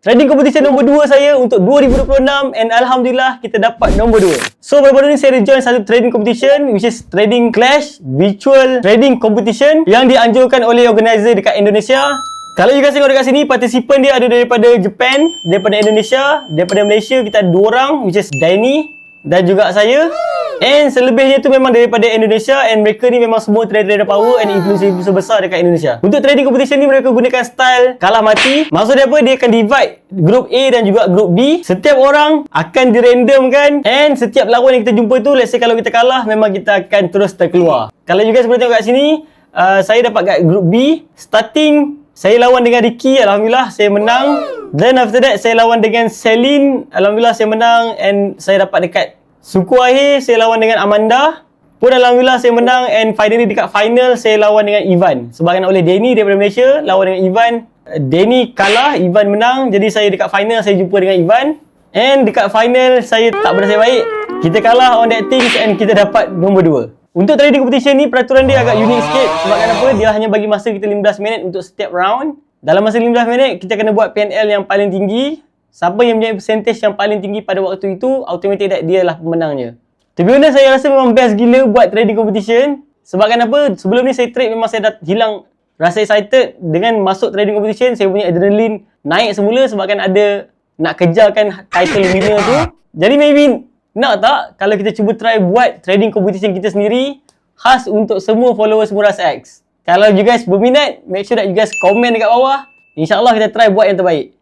Trading competition nombor 2 saya untuk 2026 and Alhamdulillah kita dapat nombor 2. So baru-baru ni saya join satu trading competition which is Trading Clash Virtual Trading Competition yang dianjurkan oleh organizer dekat Indonesia. Kalau you guys tengok dekat sini, partisipan dia ada daripada Japan, daripada Indonesia, daripada Malaysia kita ada 2 orang which is Danny dan juga saya. And selebihnya tu memang daripada Indonesia and mereka ni memang semua trader power and influencer besar dekat Indonesia. Untuk trading competition ni mereka gunakan style kalah mati. Maksud dia apa? Dia akan divide group A dan juga group B. Setiap orang akan dirandomkan and setiap lawan yang kita jumpa tu, let's say kalau kita kalah, memang kita akan terus terkeluar. Kalau you guys boleh tengok kat sini, saya dapat kat group B. Starting, saya lawan dengan Ricky, Alhamdulillah saya menang. Then after that, saya lawan dengan Celine, Alhamdulillah saya menang and saya dapat dekat suku akhir, saya lawan dengan Amanda. Pun Alhamdulillah saya menang and finally dekat final, saya lawan dengan Ivan. Sebabkan oleh Danny daripada Malaysia, lawan dengan Ivan. Danny kalah, Ivan menang. Jadi saya dekat final, saya jumpa dengan Ivan. And dekat final, saya tak bernasib baik. Kita kalah on that things and kita dapat nombor 2. Untuk trading competition ni, peraturan dia agak unik sikit. Sebabkan apa? Dia hanya bagi masa kita 15 minit untuk setiap round. Dalam masa 15 minit, kita kena buat PNL yang paling tinggi. Siapa yang mempunyai percentage yang paling tinggi pada waktu itu, automatic dia lah pemenangnya. To be honest, saya rasa memang best gila buat trading competition. Sebabkan apa? Sebelum ni saya trade memang saya dah hilang rasa excited. Dengan masuk trading competition, saya punya adrenaline naik semula sebabkan ada nak kejarkan title winner tu. Jadi maybe nak tak kalau kita cuba try buat trading competition kita sendiri khas untuk semua followers Muras X. Kalau you guys berminat, make sure that you guys komen dekat bawah. InsyaAllah kita try buat yang terbaik.